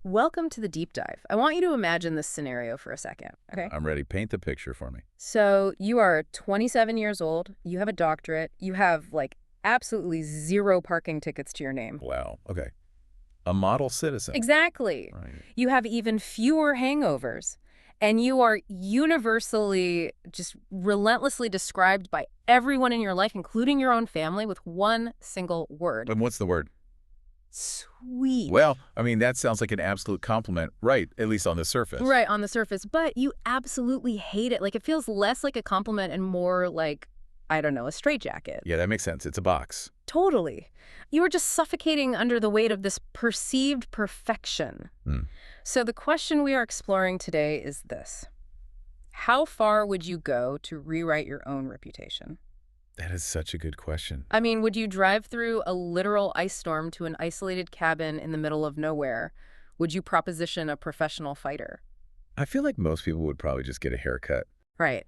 Welcome to the deep dive. I want you to imagine this scenario for a second, okay? I'm ready. Paint the picture for me. So you are 27 years old, you have a doctorate, you have absolutely zero parking tickets to your name. Wow. Okay. A model citizen. Exactly. Right. You have even fewer hangovers, and you are universally, just relentlessly described by everyone in your life, including your own family, with one single word. And what's the word? Sweet. Well, I mean, that sounds like an absolute compliment, right? At least on the surface. Right, on the surface, but you absolutely hate it. It feels less like a compliment and more like, I don't know, a straitjacket. Yeah, that makes sense. It's a box. Totally. You are just suffocating under the weight of this perceived perfection. So the question we are exploring today is this. How far would you go to rewrite your own reputation? That is such a good question. I mean, would you drive through a literal ice storm to an isolated cabin in the middle of nowhere? Would you proposition a professional fighter? I feel like most people would probably just get a haircut. Right.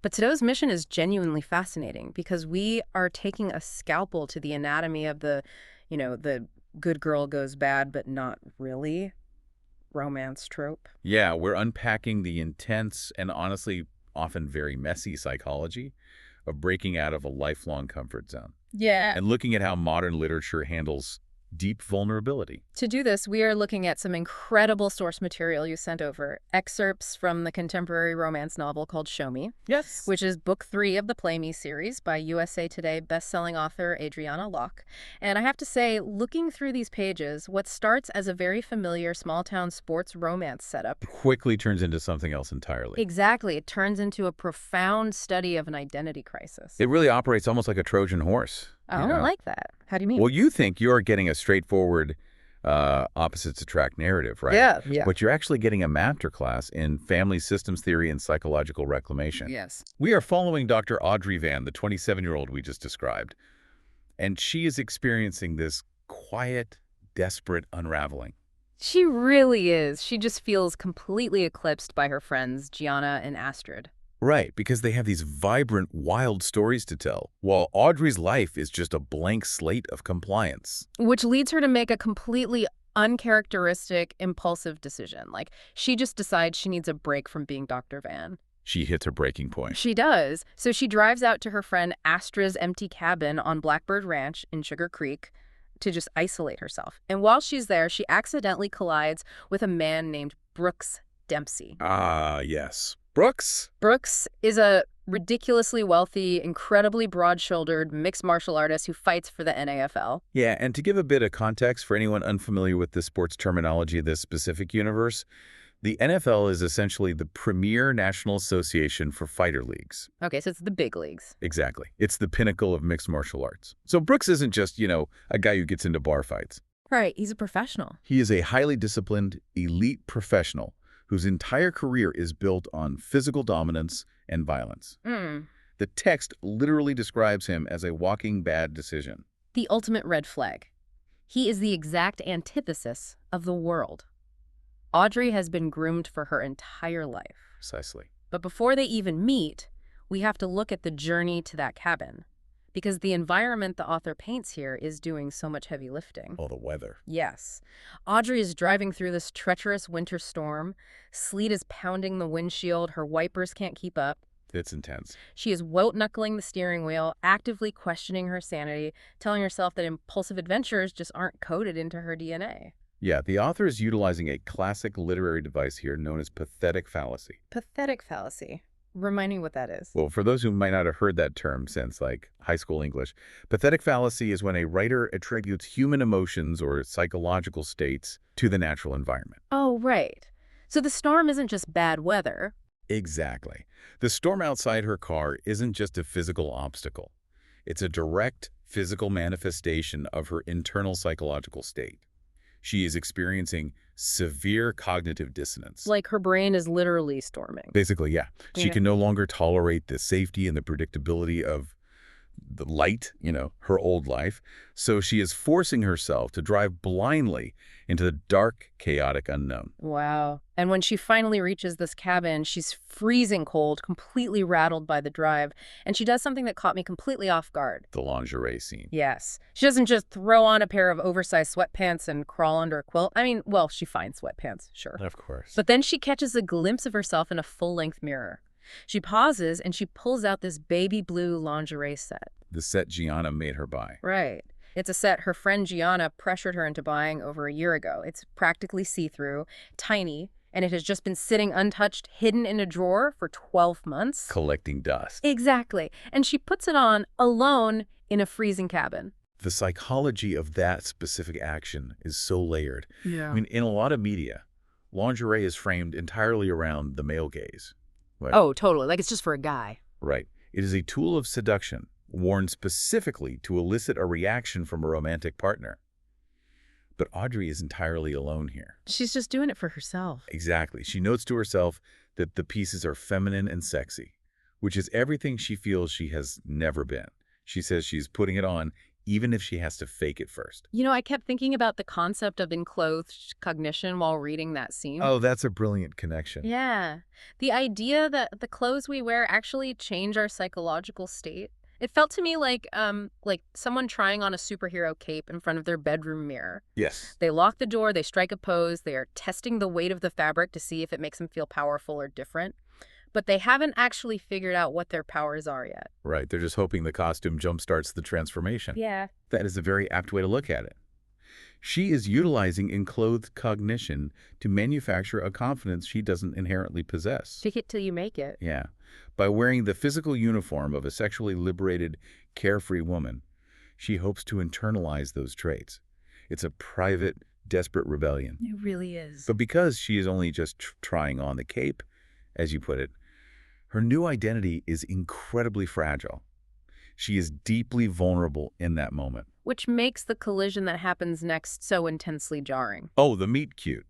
But today's mission is genuinely fascinating because we are taking a scalpel to the anatomy of the good girl goes bad, but not really romance trope. Yeah, we're unpacking the intense and honestly often very messy psychology of breaking out of a lifelong comfort zone Yeah. and looking at how modern literature handles deep vulnerability. To do this, we are looking at some incredible source material you sent over, excerpts from the contemporary romance novel called Show Me, Yes. which is book 3 of the Play Me series by USA Today bestselling author Adriana Locke. And I have to say, looking through these pages, what starts as a very familiar small-town sports romance setup Quickly turns into something else entirely. exactly, it turns into a profound study of an identity crisis. It really operates almost like a Trojan horse. I don't like that. How do you mean? Well, you think you're getting a straightforward opposites attract narrative, right? Yeah. But you're actually getting a masterclass in family systems theory and psychological reclamation. Yes. We are following Dr. Audrey Van, the 27-year-old we just described, and she is experiencing this quiet, desperate unraveling. She really is. She just feels completely eclipsed by her friends, Gianna and Astrid. Right, because they have these vibrant, wild stories to tell, while Audrey's life is just a blank slate of compliance. Which leads her to make a completely uncharacteristic, impulsive decision. She just decides she needs a break from being Dr. Van. She hits her breaking point. She does. So she drives out to her friend Astrid's empty cabin on Blackbird Ranch in Sugar Creek to just isolate herself. And while she's there, she accidentally collides with a man named Brooks Dempsey. Ah, yes. Brooks? Brooks is a ridiculously wealthy, incredibly broad-shouldered mixed martial artist who fights for the NAFL. Yeah, and to give a bit of context for anyone unfamiliar with the sports terminology of this specific universe, the NFL is essentially the premier national association for fighter leagues. Okay, so it's the big leagues. Exactly. It's the pinnacle of mixed martial arts. So Brooks isn't just, a guy who gets into bar fights. Right, he's a professional. He is a highly disciplined, elite professional whose entire career is built on physical dominance and violence. The text literally describes him as a walking bad decision. The ultimate red flag. He is the exact antithesis of the world. Audrey has been groomed for her entire life. Precisely. But before they even meet, we have to look at the journey to that cabin. Because the environment the author paints here is doing so much heavy lifting. Oh, the weather. Yes. Audrey is driving through this treacherous winter storm. Sleet is pounding the windshield. Her wipers can't keep up. It's intense. She is white-knuckling the steering wheel, actively questioning her sanity, telling herself that impulsive adventures just aren't coded into her DNA. Yeah, the author is utilizing a classic literary device here known as pathetic fallacy. Pathetic fallacy. Remind me what that is. Well, for those who might not have heard that term since, high school English, pathetic fallacy is when a writer attributes human emotions or psychological states to the natural environment. Oh, right. So the storm isn't just bad weather. Exactly. The storm outside her car isn't just a physical obstacle. It's a direct physical manifestation of her internal psychological state. She is experiencing severe cognitive dissonance. Her brain is literally storming. Basically, yeah. She can no longer tolerate the safety and the predictability of the light, her old life. So she is forcing herself to drive blindly into the dark, chaotic unknown. Wow. And when she finally reaches this cabin, she's freezing cold, completely rattled by the drive, and she does something that caught me completely off guard. The lingerie scene. Yes. She doesn't just throw on a pair of oversized sweatpants and crawl under a quilt. I mean, well, she finds sweatpants, sure. Of course. But then she catches a glimpse of herself in a full-length mirror. She pauses and she pulls out this baby blue lingerie set. The set Gianna made her buy. Right. It's a set her friend Gianna pressured her into buying over a year ago. It's practically see-through, tiny, and it has just been sitting untouched, hidden in a drawer for 12 months. Collecting dust. Exactly. And she puts it on alone in a freezing cabin. The psychology of that specific action is so layered. Yeah. I mean, in a lot of media, lingerie is framed entirely around the male gaze. Right? Oh, totally. Like it's just for a guy. Right. It is a tool of seduction, worn specifically to elicit a reaction from a romantic partner. But Audrey is entirely alone here. She's just doing it for herself. Exactly. She notes to herself that the pieces are feminine and sexy, which is everything she feels she has never been. She says she's putting it on even if she has to fake it first. I kept thinking about the concept of enclothed cognition while reading that scene. Oh, that's a brilliant connection. Yeah. The idea that the clothes we wear actually change our psychological state. It felt to me like someone trying on a superhero cape in front of their bedroom mirror. Yes. They lock the door, they strike a pose, they are testing the weight of the fabric to see if it makes them feel powerful or different. But they haven't actually figured out what their powers are yet. Right. They're just hoping the costume jumpstarts the transformation. Yeah. That is a very apt way to look at it. She is utilizing enclothed cognition to manufacture a confidence she doesn't inherently possess. Fake it till you make it. Yeah. By wearing the physical uniform of a sexually liberated, carefree woman, she hopes to internalize those traits. It's a private, desperate rebellion. It really is. But because she is only just trying on the cape, as you put it, her new identity is incredibly fragile. She is deeply vulnerable in that moment. Which makes the collision that happens next so intensely jarring. Oh, the meet cute.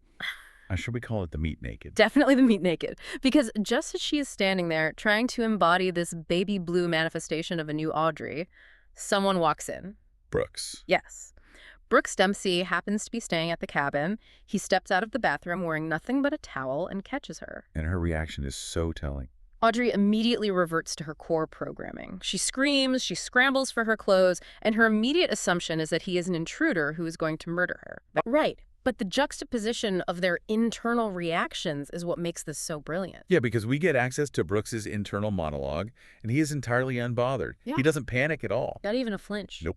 Should we call it the meet naked? Definitely the meet naked. Because just as she is standing there trying to embody this baby blue manifestation of a new Audrey, someone walks in. Brooks. Yes. Brooks Dempsey happens to be staying at the cabin. He steps out of the bathroom wearing nothing but a towel and catches her. And her reaction is so telling. Audrey immediately reverts to her core programming. She screams, she scrambles for her clothes, and her immediate assumption is that he is an intruder who is going to murder her. Right. But the juxtaposition of their internal reactions is what makes this so brilliant. Yeah, because we get access to Brooks's internal monologue, and he is entirely unbothered. Yeah. He doesn't panic at all. Not even a flinch. Nope.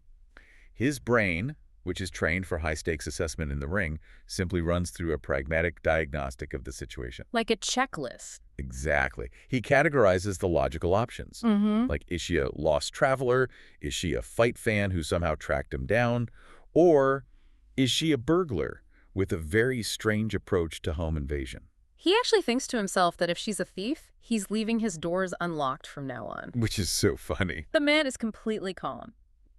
His brain, which is trained for high-stakes assessment in the ring, simply runs through a pragmatic diagnostic of the situation. Like a checklist. Exactly. He categorizes the logical options. Like, is she a lost traveler? Is she a fight fan who somehow tracked him down? Or is she a burglar with a very strange approach to home invasion? He actually thinks to himself that if she's a thief, he's leaving his doors unlocked from now on. Which is so funny. The man is completely calm.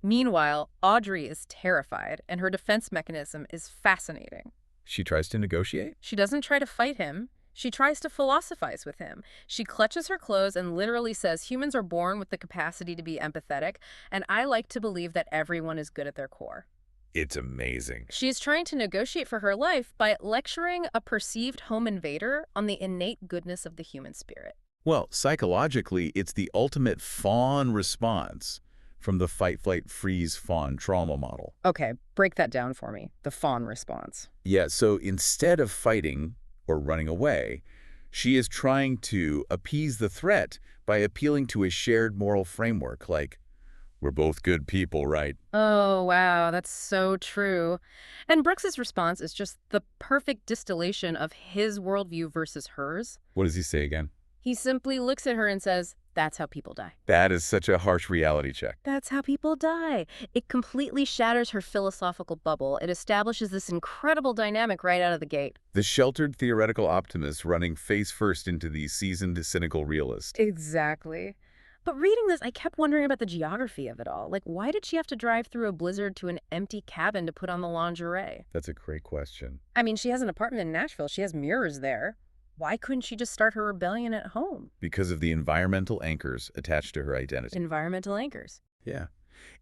Meanwhile, Audrey is terrified, and her defense mechanism is fascinating. She tries to negotiate? She doesn't try to fight him. She tries to philosophize with him. She clutches her clothes and literally says humans are born with the capacity to be empathetic, and I like to believe that everyone is good at their core. It's amazing. She's trying to negotiate for her life by lecturing a perceived home invader on the innate goodness of the human spirit. Well, psychologically, it's the ultimate fawn response from the fight, flight, freeze, fawn trauma model. Okay, break that down for me, the fawn response. Yeah, so instead of fighting or running away, she is trying to appease the threat by appealing to a shared moral framework, like, we're both good people, right? Oh, wow, that's so true. And Brooks's response is just the perfect distillation of his worldview versus hers. What does he say again? He simply looks at her and says, that's how people die. That is such a harsh reality check. That's how people die. It completely shatters her philosophical bubble. It establishes this incredible dynamic right out of the gate. The sheltered theoretical optimist running face first into the seasoned cynical realist. Exactly. But reading this, I kept wondering about the geography of it all. Like, why did she have to drive through a blizzard to an empty cabin to put on the lingerie? That's a great question. I mean, she has an apartment in Nashville. She has mirrors there. Why couldn't she just start her rebellion at home? Because of the environmental anchors attached to her identity. Environmental anchors. Yeah.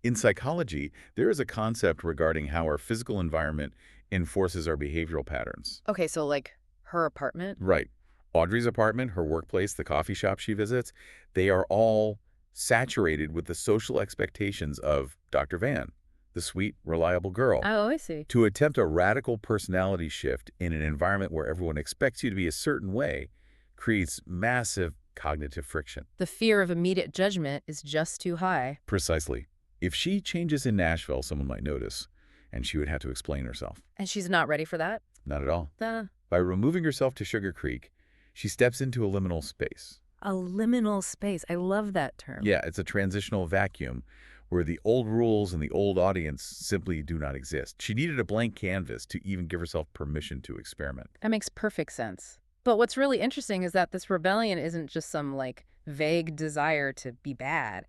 In psychology, there is a concept regarding how our physical environment enforces our behavioral patterns. Okay, so like her apartment? Right. Audrey's apartment, her workplace, the coffee shop she visits, they are all saturated with the social expectations of Dr. Van, the sweet, reliable girl. Oh, I see. To attempt a radical personality shift in an environment where everyone expects you to be a certain way creates massive cognitive friction. The fear of immediate judgment is just too high. Precisely. If she changes in Nashville, someone might notice, and she would have to explain herself. And she's not ready for that? Not at all. Uh, By removing herself to Sugar Creek, she steps into a liminal space. a liminal space. I love that term. Yeah, it's a transitional vacuum where the old rules and the old audience simply do not exist. She needed a blank canvas to even give herself permission to experiment. That makes perfect sense. But what's really interesting is that this rebellion isn't just some, like, vague desire to be bad.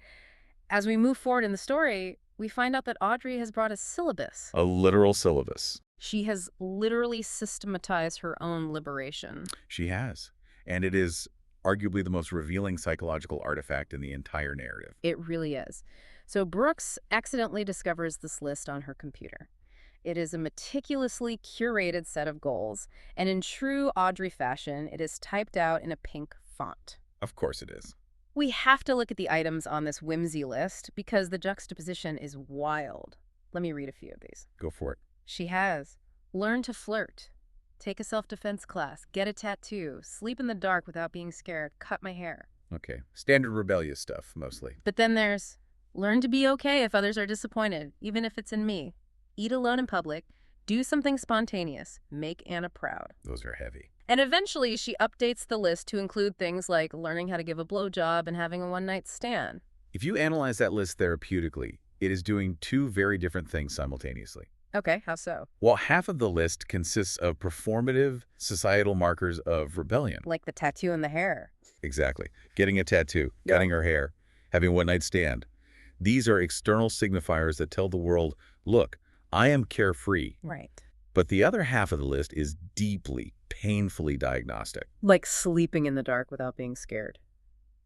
As we move forward in the story, we find out that Audrey has brought a syllabus. A literal syllabus. She has literally systematized her own liberation. She has. And it is arguably the most revealing psychological artifact in the entire narrative. It really is. So Brooks accidentally discovers this list on her computer. It is a meticulously curated set of goals, and in true Audrey fashion, it is typed out in a pink font. Of course it is. We have to look at the items on this whimsy list because the juxtaposition is wild. Let me read a few of these. Go for it. She has learn to flirt, take a self-defense class, get a tattoo, sleep in the dark without being scared, cut my hair. Okay. Standard rebellious stuff, mostly. But then there's learn to be okay if others are disappointed, even if it's in me. Eat alone in public, do something spontaneous, make Anna proud. Those are heavy. And eventually she updates the list to include things like learning how to give a blowjob and having a one-night stand. If you analyze that list therapeutically, it is doing two very different things simultaneously. Okay, how so? While half of the list consists of performative societal markers of rebellion. Like the tattoo and the hair. Exactly. Getting a tattoo, cutting her hair, having a one-night stand. These are external signifiers that tell the world, look, I am carefree. Right. But the other half of the list is deeply, painfully diagnostic. Like sleeping in the dark without being scared.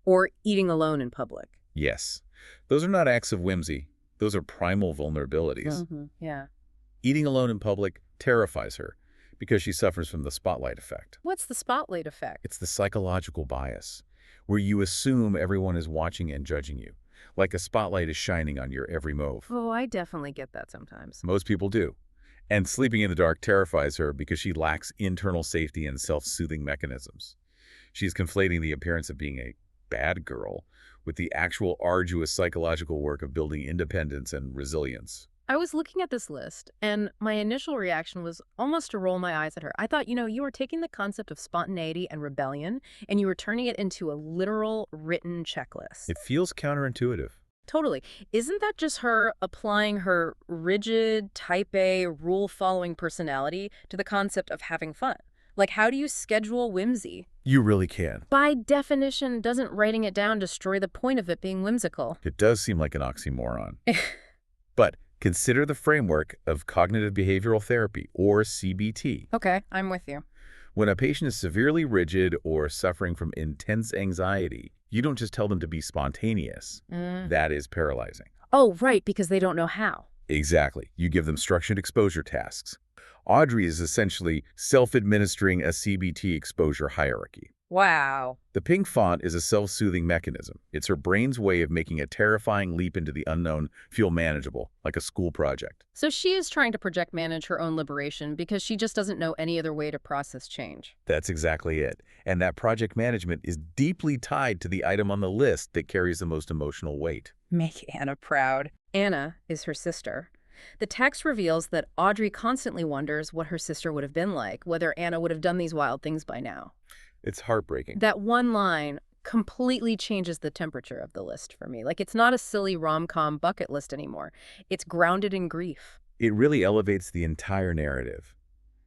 Or eating alone in public. Yes. Those are not acts of whimsy. Those are primal vulnerabilities. Yeah. Eating alone in public terrifies her because she suffers from the spotlight effect. What's the spotlight effect? It's the psychological bias, where you assume everyone is watching and judging you, like a spotlight is shining on your every move. Oh, I definitely get that sometimes. Most people do. And sleeping in the dark terrifies her because she lacks internal safety and self-soothing mechanisms. She's conflating the appearance of being a bad girl with the actual arduous psychological work of building independence and resilience. I was looking at this list, and my initial reaction was almost to roll my eyes at her. I thought, you were taking the concept of spontaneity and rebellion, and you were turning it into a literal written checklist. It feels counterintuitive. Totally. Isn't that just her applying her rigid, type A, rule-following personality to the concept of having fun? Like, how do you schedule whimsy? You really can. By definition, doesn't writing it down destroy the point of it being whimsical? It does seem like an oxymoron. But consider the framework of cognitive behavioral therapy, or CBT. Okay, I'm with you. When a patient is severely rigid or suffering from intense anxiety, you don't just tell them to be spontaneous. That is paralyzing. Oh, right, because they don't know how. Exactly. You give them structured exposure tasks. Audrey is essentially self-administering a CBT exposure hierarchy. Wow. The pink font is a self-soothing mechanism. It's her brain's way of making a terrifying leap into the unknown feel manageable, like a school project. So she is trying to project manage her own liberation because she just doesn't know any other way to process change. That's exactly it. And that project management is deeply tied to the item on the list that carries the most emotional weight. Make Anna proud. Anna is her sister. The text reveals that Audrey constantly wonders what her sister would have been like, whether Anna would have done these wild things by now. It's heartbreaking. That one line completely changes the temperature of the list for me. Like, it's not a silly rom-com bucket list anymore. It's grounded in grief. It really elevates the entire narrative.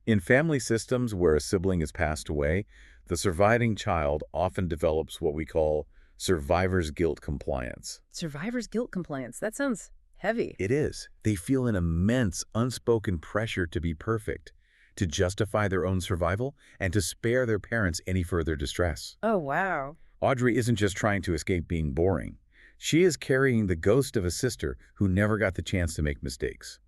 In family systems where a sibling has passed away, the surviving child often develops what we call survivor's guilt compliance. Survivor's guilt compliance. That sounds heavy. It is. They feel an immense unspoken pressure to be perfect, to justify their own survival, and to spare their parents any further distress. Oh, wow. Audrey isn't just trying to escape being boring. She is carrying the ghost of a sister who never got the chance to make mistakes.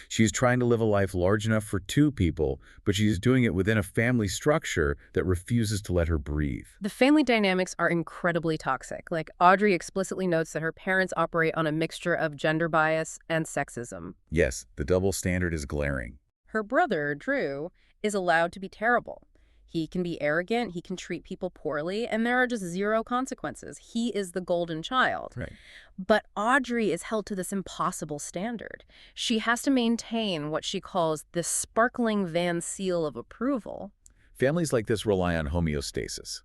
She's trying to live a life large enough for two people, but she's doing it within a family structure that refuses to let her breathe. The family dynamics are incredibly toxic. Like, Audrey explicitly notes that her parents operate on a mixture of gender bias and sexism. Yes, the double standard is glaring. Her brother, Drew, is allowed to be terrible. He can be arrogant, he can treat people poorly, and there are just zero consequences. He is the golden child. Right. But Audrey is held to this impossible standard. She has to maintain what she calls the sparkling Van seal of approval. Families like this rely on homeostasis.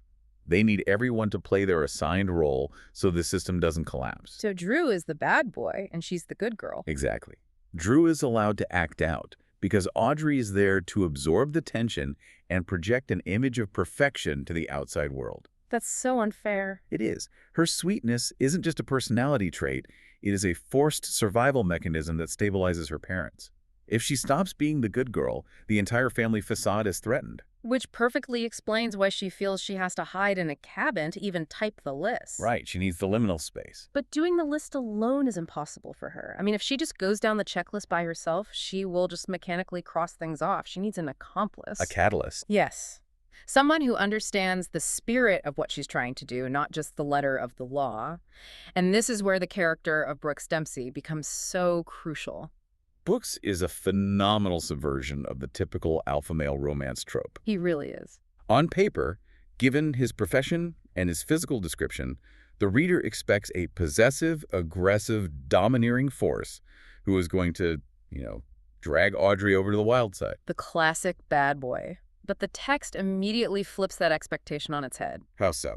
They need everyone to play their assigned role so the system doesn't collapse. So Drew is the bad boy, and she's the good girl. Exactly. Drew is allowed to act out because Audrey is there to absorb the tension and project an image of perfection to the outside world. That's so unfair. It is. Her sweetness isn't just a personality trait. It is a forced survival mechanism that stabilizes her parents. If she stops being the good girl, the entire family facade is threatened. Which perfectly explains why she feels she has to hide in a cabin to even type the list. Right, she needs the liminal space. But doing the list alone is impossible for her. I mean, if she just goes down the checklist by herself, she will just mechanically cross things off. She needs an accomplice. A catalyst. Yes. Someone who understands the spirit of what she's trying to do, not just the letter of the law. And this is where the character of Brooks Dempsey becomes so crucial. Brooks is a phenomenal subversion of the typical alpha male romance trope. He really is. On paper, given his profession and his physical description, the reader expects a possessive, aggressive, domineering force who is going to, drag Audrey over to the wild side. The classic bad boy. But the text immediately flips that expectation on its head. How so?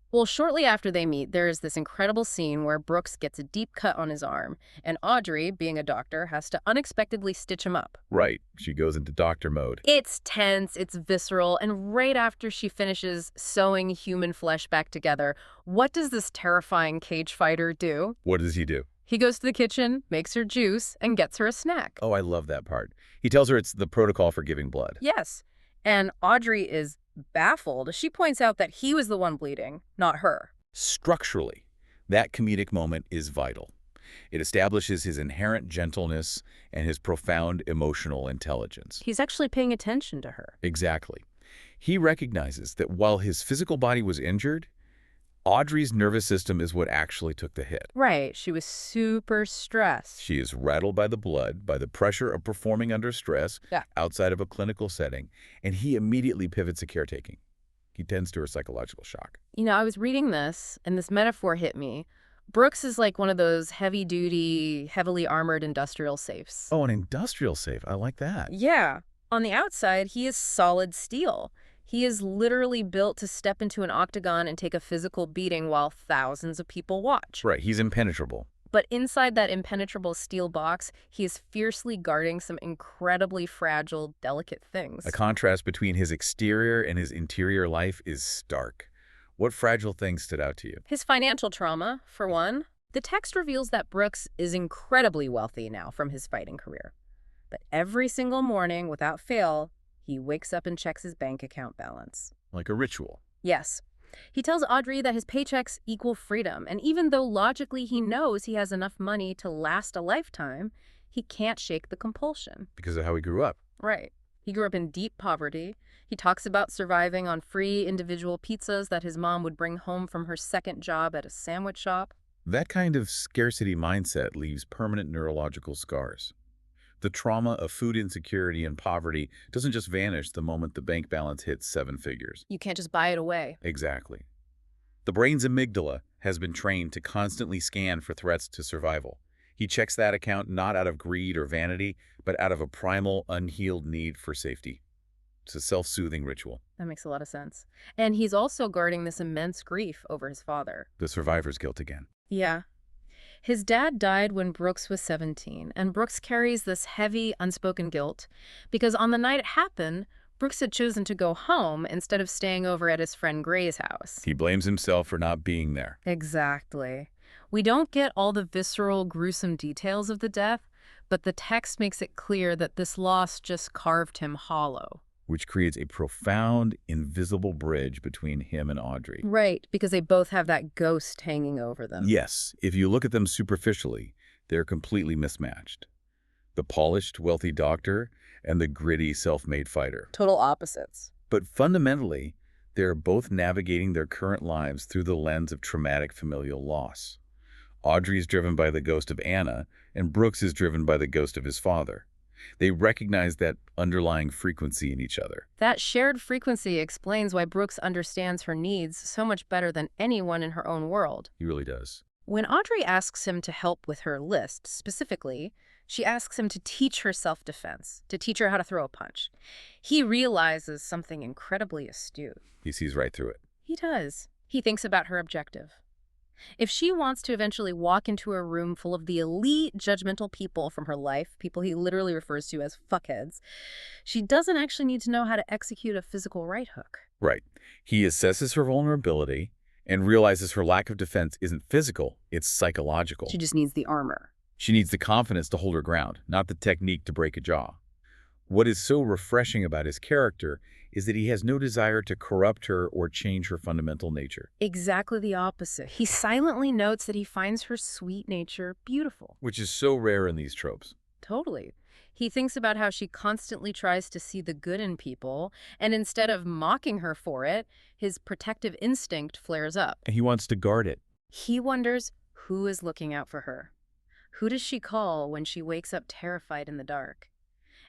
Well, shortly after they meet, there is this incredible scene where Brooks gets a deep cut on his arm, and Audrey, being a doctor, has to unexpectedly stitch him up. Right. She goes into doctor mode. It's tense, it's visceral, and right after she finishes sewing human flesh back together, what does this terrifying cage fighter do? What does he do? He goes to the kitchen, makes her juice, and gets her a snack. Oh, I love that part. He tells her it's the protocol for giving blood. Yes. And Audrey is baffled. She points out that he was the one bleeding, not her. Structurally, that comedic moment is vital. It establishes his inherent gentleness and his profound emotional intelligence. He's actually paying attention to her. Exactly. He recognizes that while his physical body was injured, Audrey's nervous system is what actually took the hit. Right. She was super stressed. She is rattled by the blood, by the pressure of performing under stress outside of a clinical setting, and he immediately pivots to caretaking. He tends to her psychological shock. I was reading this, and this metaphor hit me. Brooks is like one of those heavy-duty, heavily armored industrial safes. Oh, an industrial safe. I like that. Yeah. On the outside, he is solid steel. He is literally built to step into an octagon and take a physical beating while thousands of people watch. Right, he's impenetrable. But inside that impenetrable steel box, he is fiercely guarding some incredibly fragile, delicate things. The contrast between his exterior and his interior life is stark. What fragile things stood out to you? His financial trauma, for one. The text reveals that Brooks is incredibly wealthy now from his fighting career. But every single morning, without fail, he wakes up and checks his bank account balance. Like a ritual. Yes. He tells Audrey that his paychecks equal freedom, and even though logically he knows he has enough money to last a lifetime, he can't shake the compulsion. Because of how he grew up. Right. He grew up in deep poverty. He talks about surviving on free individual pizzas that his mom would bring home from her second job at a sandwich shop. That kind of scarcity mindset leaves permanent neurological scars. The trauma of food insecurity and poverty doesn't just vanish the moment the bank balance hits 7 figures. You can't just buy it away. Exactly. The brain's amygdala has been trained to constantly scan for threats to survival. He checks that account not out of greed or vanity, but out of a primal, unhealed need for safety. It's a self-soothing ritual. That makes a lot of sense. And he's also guarding this immense grief over his father. The survivor's guilt again. Yeah. His dad died when Brooks was 17, and Brooks carries this heavy, unspoken guilt because on the night it happened, Brooks had chosen to go home instead of staying over at his friend Gray's house. He blames himself for not being there. Exactly. We don't get all the visceral, gruesome details of the death, but the text makes it clear that this loss just carved him hollow. which creates a profound, invisible bridge between him and Audrey. Right, because they both have that ghost hanging over them. Yes, if you look at them superficially, they're completely mismatched. The polished, wealthy doctor and the gritty, self-made fighter. Total opposites. But fundamentally, they're both navigating their current lives through the lens of traumatic familial loss. Audrey is driven by the ghost of Anna, and Brooks is driven by the ghost of his father. They recognize that underlying frequency in each other. That shared frequency explains why Brooks understands her needs so much better than anyone in her own world. He really does. When Audrey asks him to help with her list, specifically, she asks him to teach her self-defense, to teach her how to throw a punch. He realizes something incredibly astute. He sees right through it. He does. He thinks about her objective. If she wants to eventually walk into a room full of the elite, judgmental people from her life, people he literally refers to as fuckheads, she doesn't actually need to know how to execute a physical right hook. Right. He assesses her vulnerability and realizes her lack of defense isn't physical, it's psychological. She just needs the armor. She needs the confidence to hold her ground, not the technique to break a jaw. What is so refreshing about his character is that he has no desire to corrupt her or change her fundamental nature. Exactly the opposite. He silently notes that he finds her sweet nature beautiful. Which is so rare in these tropes. Totally. He thinks about how she constantly tries to see the good in people, and instead of mocking her for it, his protective instinct flares up. And he wants to guard it. He wonders who is looking out for her. Who does she call when she wakes up terrified in the dark?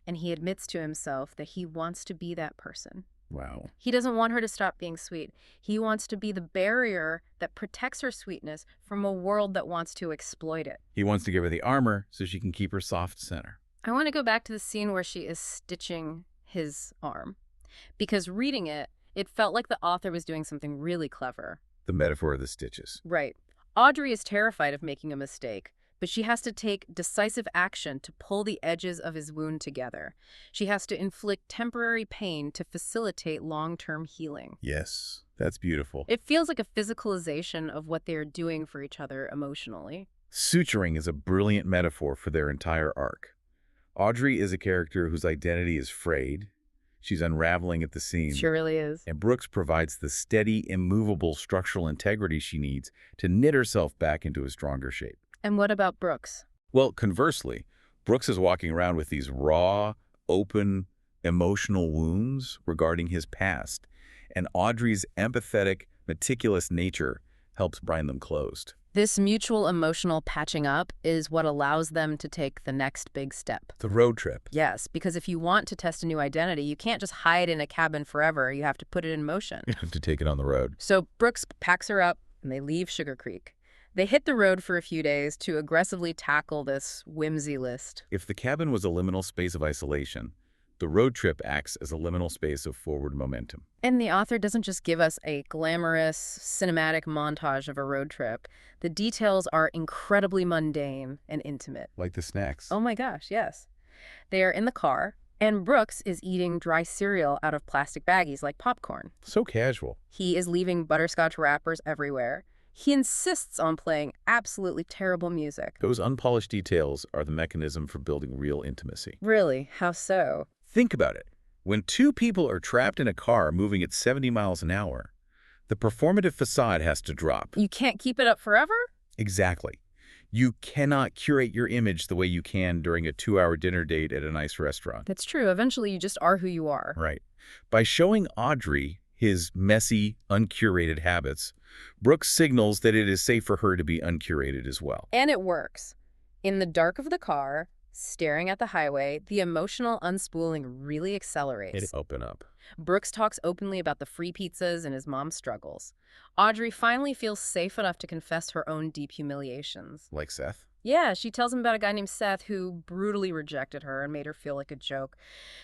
And he admits to himself that he wants to be that person. Wow. He doesn't want her to stop being sweet. He wants to be the barrier that protects her sweetness from a world that wants to exploit it. He wants to give her the armor so she can keep her soft center. I want to go back to the scene where she is stitching his arm. Because reading it, it felt like the author was doing something really clever. The metaphor of the stitches. Right. Audrey is terrified of making a mistake, but she has to take decisive action to pull the edges of his wound together. She has to inflict temporary pain to facilitate long-term healing. Yes, that's beautiful. It feels like a physicalization of what they are doing for each other emotionally. Suturing is a brilliant metaphor for their entire arc. Audrey is a character whose identity is frayed. She's unraveling at the seams. Sure really is. And Brooks provides the steady, immovable structural integrity she needs to knit herself back into a stronger shape. And what about Brooks? Well, conversely, Brooks is walking around with these raw, open, emotional wounds regarding his past, and Audrey's empathetic, meticulous nature helps bind them closed. This mutual emotional patching up is what allows them to take the next big step. The road trip. Yes, because if you want to test a new identity, you can't just hide in a cabin forever. You have to put it in motion. You have to take it on the road. So Brooks packs her up, and they leave Sugar Creek. They hit the road for a few days to aggressively tackle this whimsy list. If the cabin was a liminal space of isolation, the road trip acts as a liminal space of forward momentum. And the author doesn't just give us a glamorous, cinematic montage of a road trip. The details are incredibly mundane and intimate. Like the snacks. Oh my gosh, yes. They are in the car, and Brooks is eating dry cereal out of plastic baggies like popcorn. So casual. He is leaving butterscotch wrappers everywhere. He insists on playing absolutely terrible music. Those unpolished details are the mechanism for building real intimacy. Really? How so? Think about it. When two people are trapped in a car moving at 70 miles an hour, the performative facade has to drop. You can't keep it up forever? Exactly. You cannot curate your image the way you can during a 2-hour dinner date at a nice restaurant. That's true. Eventually, you just are who you are. Right. By showing Audrey his messy, uncurated habits, Brooks signals that it is safe for her to be uncurated as well. And it works. In the dark of the car, staring at the highway, the emotional unspooling really accelerates. It open up. Brooks talks openly about the free pizzas and his mom's struggles. Audrey finally feels safe enough to confess her own deep humiliations. Like Seth? Yeah, she tells him about a guy named Seth who brutally rejected her and made her feel like a joke.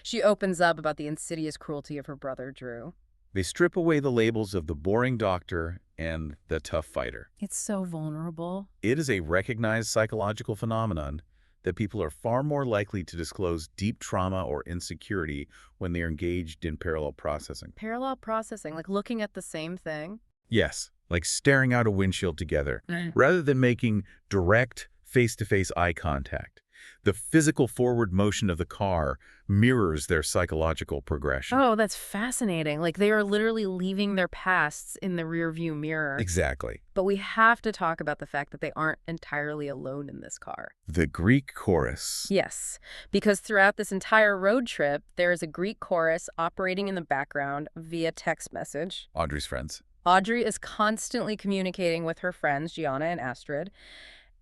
She opens up about the insidious cruelty of her brother, Drew. They strip away the labels of the boring doctor and the tough fighter. It's so vulnerable. It is a recognized psychological phenomenon that people are far more likely to disclose deep trauma or insecurity when they are engaged in parallel processing. Parallel processing, like looking at the same thing? Yes, like staring out a windshield together, rather than making direct, face-to-face eye contact. The physical forward motion of the car mirrors their psychological progression. Oh, that's fascinating. Like they are literally leaving their pasts in the rearview mirror. Exactly. But we have to talk about the fact that they aren't entirely alone in this car. The Greek chorus. Yes, because throughout this entire road trip, there is a Greek chorus operating in the background via text message. Audrey's friends. Audrey is constantly communicating with her friends, Gianna and Astrid,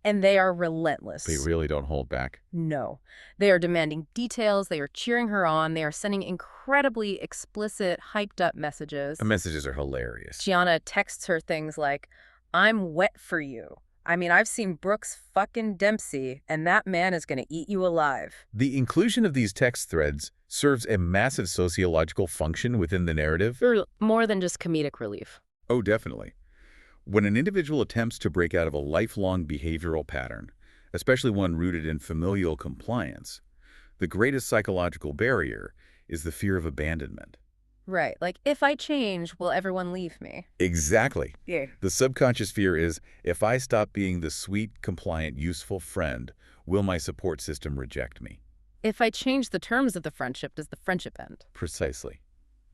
and they are relentless. They really don't hold back. No. They are demanding details, they are cheering her on, they are sending incredibly explicit, hyped-up messages. The messages are hilarious. Gianna texts her things like, "I'm wet for you. I mean, I've seen Brooks fucking Dempsey, and that man is gonna eat you alive." The inclusion of these text threads serves a massive sociological function within the narrative. Or more than just comedic relief. Oh, definitely. When an individual attempts to break out of a lifelong behavioral pattern, especially one rooted in familial compliance, the greatest psychological barrier is the fear of abandonment. Right, like, if I change, will everyone leave me? Exactly. Yeah. The subconscious fear is, if I stop being the sweet, compliant, useful friend, will my support system reject me? If I change the terms of the friendship, does the friendship end? Precisely.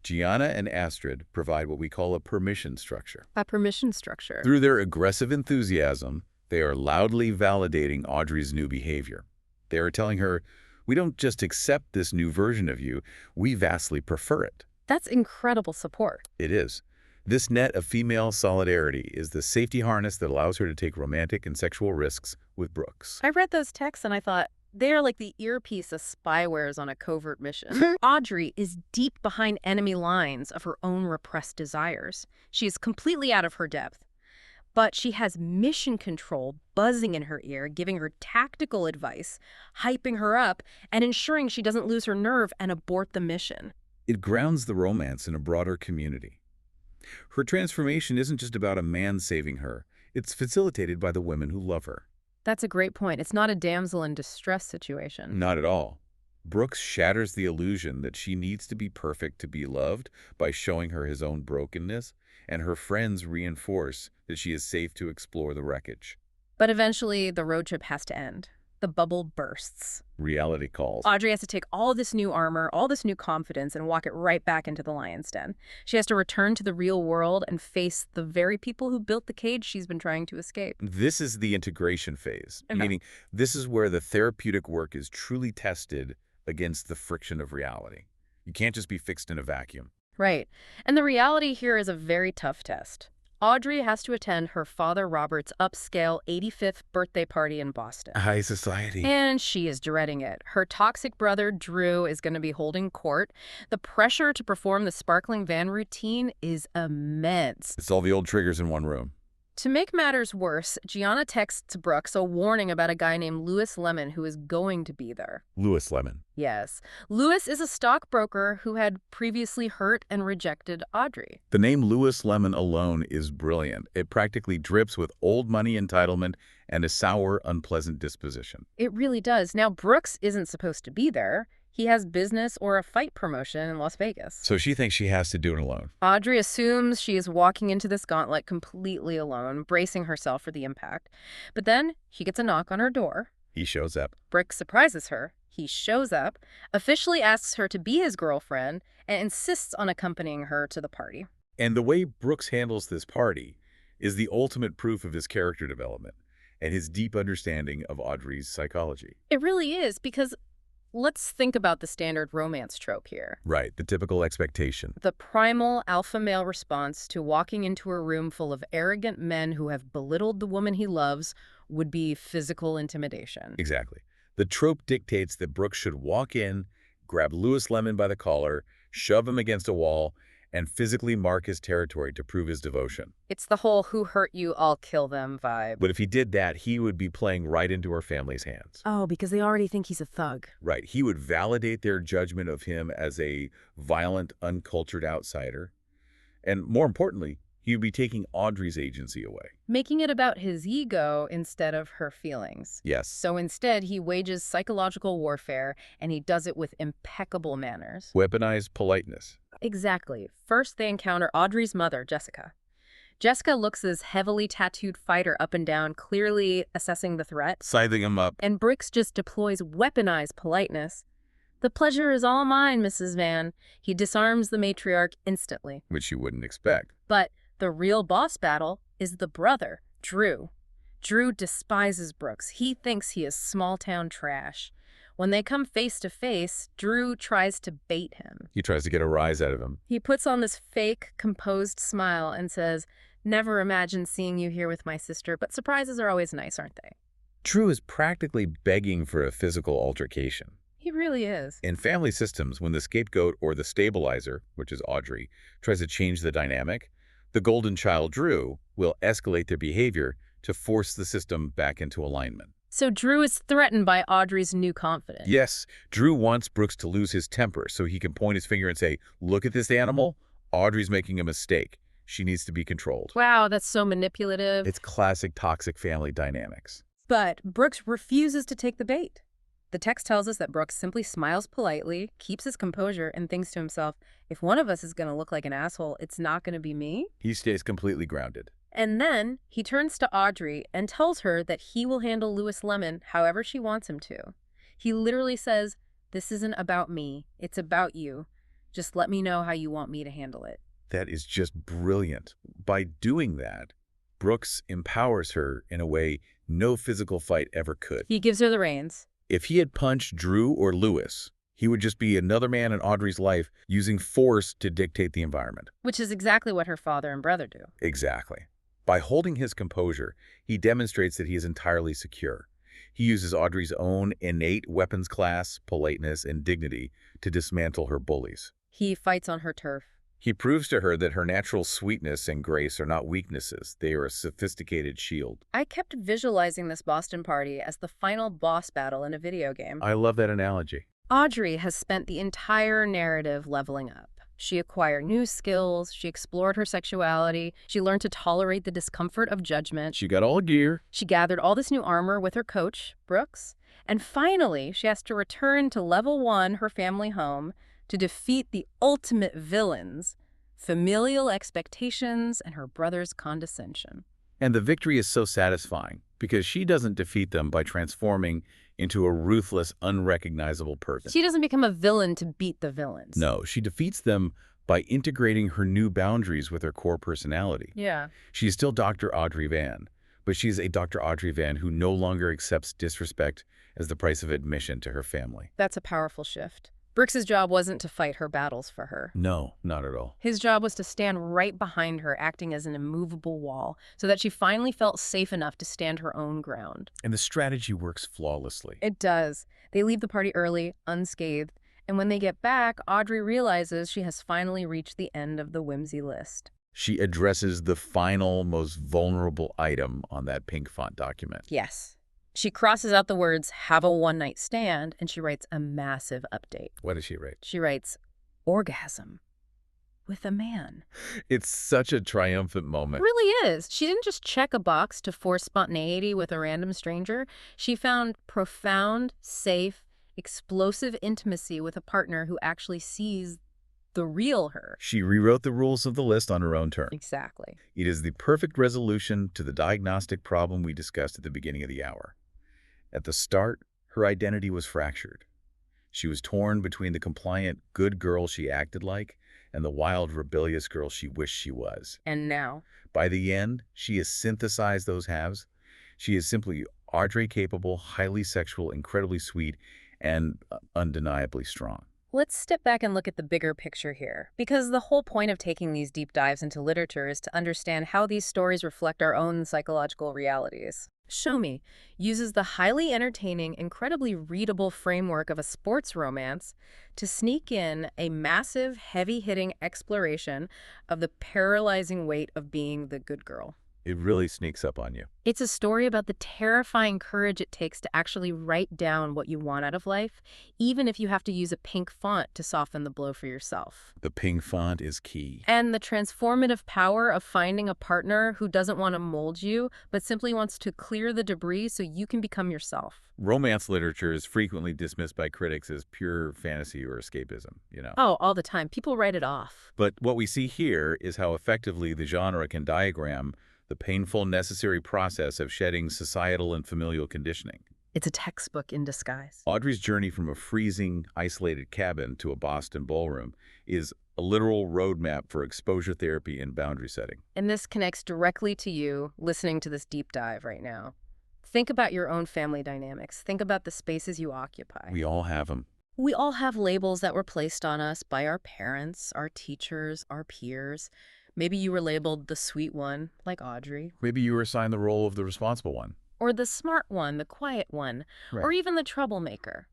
Gianna and Astrid provide what we call a permission structure. A permission structure. Through their aggressive enthusiasm, they are loudly validating Audrey's new behavior. They are telling her, we don't just accept this new version of you, we vastly prefer it. That's incredible support. It is. This net of female solidarity is the safety harness that allows her to take romantic and sexual risks with Brooks. I read those texts and I thought, they are like the earpiece a spy wears on a covert mission. Audrey is deep behind enemy lines of her own repressed desires. She is completely out of her depth. But she has mission control buzzing in her ear, giving her tactical advice, hyping her up, and ensuring she doesn't lose her nerve and abort the mission. It grounds the romance in a broader community. Her transformation isn't just about a man saving her. It's facilitated by the women who love her. That's a great point. It's not a damsel in distress situation. Not at all. Brooks shatters the illusion that she needs to be perfect to be loved by showing her his own brokenness, and her friends reinforce that she is safe to explore the wreckage. But eventually, the road trip has to end. The bubble bursts. Reality calls. Audrey has to take all this new armor, all this new confidence, and walk it right back into the lion's den. She has to return to the real world and face the very people who built the cage she's been trying to escape. This is the integration phase, meaning this is where the therapeutic work is truly tested against the friction of reality. You can't just be fixed in a vacuum. Right. And the reality here is a very tough test. Audrey has to attend her father Robert's upscale 85th birthday party in Boston. High society. And she is dreading it. Her toxic brother, Drew, is going to be holding court. The pressure to perform the sparkling van routine is immense. It's all the old triggers in one room. To make matters worse, Gianna texts Brooks a warning about a guy named Louis Lemon who is going to be there. Louis Lemon. Yes. Louis is a stockbroker who had previously hurt and rejected Audrey. The name Louis Lemon alone is brilliant. It practically drips with old money entitlement and a sour, unpleasant disposition. It really does. Now, Brooks isn't supposed to be there. He has business or a fight promotion in Las Vegas. So she thinks she has to do it alone. Audrey assumes she is walking into this gauntlet completely alone, bracing herself for the impact. But then she gets a knock on her door. He shows up. Brooks surprises her. He shows up, officially asks her to be his girlfriend, and insists on accompanying her to the party. And the way Brooks handles this party is the ultimate proof of his character development and his deep understanding of Audrey's psychology. It really is, because let's think about the standard romance trope here. Right, the typical expectation. The primal alpha male response to walking into a room full of arrogant men who have belittled the woman he loves would be physical intimidation. Exactly. The trope dictates that Brooks should walk in, grab Louis Lemon by the collar, shove him against a wall, and physically mark his territory to prove his devotion. It's the whole who hurt you, I'll kill them vibe. But if he did that, he would be playing right into her family's hands. Oh, because they already think he's a thug. Right. He would validate their judgment of him as a violent, uncultured outsider. And more importantly, he would be taking Audrey's agency away. Making it about his ego instead of her feelings. Yes. So instead, he wages psychological warfare, and he does it with impeccable manners. Weaponized politeness. Exactly. First, they encounter Audrey's mother, Jessica. Jessica looks this heavily tattooed fighter up and down, clearly assessing the threat. Sizing him up. And Brooks just deploys weaponized politeness. "The pleasure is all mine, Mrs. Van." He disarms the matriarch instantly. Which you wouldn't expect. But the real boss battle is the brother, Drew. Drew despises Brooks. He thinks he is small-town trash. When they come face to face, Drew tries to bait him. He tries to get a rise out of him. He puts on this fake, composed smile and says, "Never imagined seeing you here with my sister, but surprises are always nice, aren't they?" Drew is practically begging for a physical altercation. He really is. In family systems, when the scapegoat or the stabilizer, which is Audrey, tries to change the dynamic, the golden child Drew will escalate their behavior to force the system back into alignment. So Drew is threatened by Audrey's new confidence. Yes, Drew wants Brooks to lose his temper so he can point his finger and say, "Look at this animal. Audrey's making a mistake. She needs to be controlled." Wow, that's so manipulative. It's classic toxic family dynamics. But Brooks refuses to take the bait. The text tells us that Brooks simply smiles politely, keeps his composure, and thinks to himself, if one of us is going to look like an asshole, it's not going to be me. He stays completely grounded. And then he turns to Audrey and tells her that he will handle Louis Lemon however she wants him to. He literally says, "This isn't about me. It's about you. Just let me know how you want me to handle it." That is just brilliant. By doing that, Brooks empowers her in a way no physical fight ever could. He gives her the reins. If he had punched Drew or Louis, he would just be another man in Audrey's life using force to dictate the environment. Which is exactly what her father and brother do. Exactly. By holding his composure, he demonstrates that he is entirely secure. He uses Audrey's own innate weapons class, politeness, and dignity to dismantle her bullies. He fights on her turf. He proves to her that her natural sweetness and grace are not weaknesses. They are a sophisticated shield. I kept visualizing this Boston party as the final boss battle in a video game. I love that analogy. Audrey has spent the entire narrative leveling up. She acquired new skills, she explored her sexuality, she learned to tolerate the discomfort of judgment. She got all gear. She gathered all this new armor with her coach, Brooks. And finally, she has to return to level 1, her family home, to defeat the ultimate villains, familial expectations and her brother's condescension. And the victory is so satisfying because she doesn't defeat them by transforming into a ruthless, unrecognizable person. She doesn't become a villain to beat the villains. No, she defeats them by integrating her new boundaries with her core personality. Yeah. She's still Dr. Audrey Van, but she's a Dr. Audrey Van who no longer accepts disrespect as the price of admission to her family. That's a powerful shift. Brooks's job wasn't to fight her battles for her. No, not at all. His job was to stand right behind her, acting as an immovable wall, so that she finally felt safe enough to stand her own ground. And the strategy works flawlessly. It does. They leave the party early, unscathed, and when they get back, Audrey realizes she has finally reached the end of the whimsy list. She addresses the final, most vulnerable item on that pink font document. Yes. She crosses out the words, "have a one-night stand," and she writes a massive update. What does she write? She writes, "orgasm with a man." It's such a triumphant It moment. really is. She didn't just check a box to force spontaneity with a random stranger. She found profound, safe, explosive intimacy with a partner who actually sees the real her. She rewrote the rules of the list on her own terms. Exactly. It is the perfect resolution to the diagnostic problem we discussed at the beginning of the hour. At the start, her identity was fractured. She was torn between the compliant, good girl she acted like and the wild, rebellious girl she wished she was. And now? By the end, she has synthesized those halves. She is simply Audrey capable, highly sexual, incredibly sweet, and undeniably strong. Let's step back and look at the bigger picture here, because the whole point of taking these deep dives into literature is to understand how these stories reflect our own psychological realities. Show Me uses the highly entertaining, incredibly readable framework of a sports romance to sneak in a massive, heavy-hitting exploration of the paralyzing weight of being the good girl. It really sneaks up on you. It's a story about the terrifying courage it takes to actually write down what you want out of life, even if you have to use a pink font to soften the blow for yourself. The pink font is key. And the transformative power of finding a partner who doesn't want to mold you, but simply wants to clear the debris so you can become yourself. Romance literature is frequently dismissed by critics as pure fantasy or escapism. Oh, all the time. People write it off. But what we see here is how effectively the genre can diagram the painful, necessary process of shedding societal and familial conditioning. It's a textbook in disguise. Audrey's journey from a freezing, isolated cabin to a Boston ballroom is a literal roadmap for exposure therapy and boundary setting. And this connects directly to you listening to this deep dive right now. Think about your own family dynamics. Think about the spaces you occupy. We all have them. We all have labels that were placed on us by our parents, our teachers, our peers. Maybe you were labeled the sweet one, like Audrey. Maybe you were assigned the role of the responsible one. Or the smart one, the quiet one. Right. Or even the troublemaker.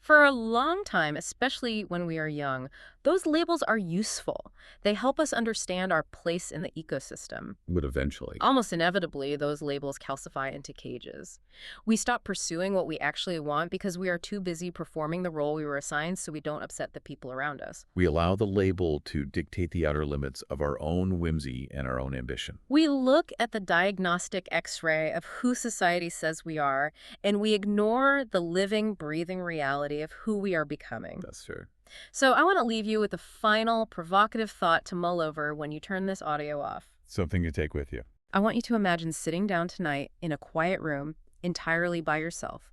For a long time, especially when we are young, those labels are useful. They help us understand our place in the ecosystem. But eventually. Almost inevitably, those labels calcify into cages. We stop pursuing what we actually want because we are too busy performing the role we were assigned so we don't upset the people around us. We allow the label to dictate the outer limits of our own whimsy and our own ambition. We look at the diagnostic X-ray of who society says we are, and we ignore the living, breathing reality of who we are becoming. That's true. So I want to leave you with a final provocative thought to mull over when you turn this audio off. Something to take with you. I want you to imagine sitting down tonight in a quiet room, entirely by yourself.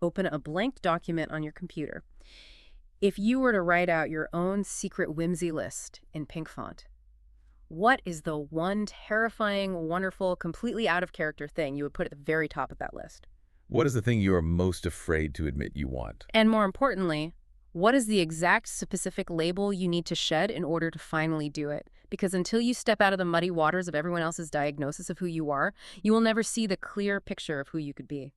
Open a blank document on your computer. If you were to write out your own secret whimsy list in pink font, what is the one terrifying, wonderful, completely out of character thing you would put at the very top of that list? What is the thing you are most afraid to admit you want? And more importantly, what is the exact specific label you need to shed in order to finally do it? Because until you step out of the muddy waters of everyone else's diagnosis of who you are, you will never see the clear picture of who you could be.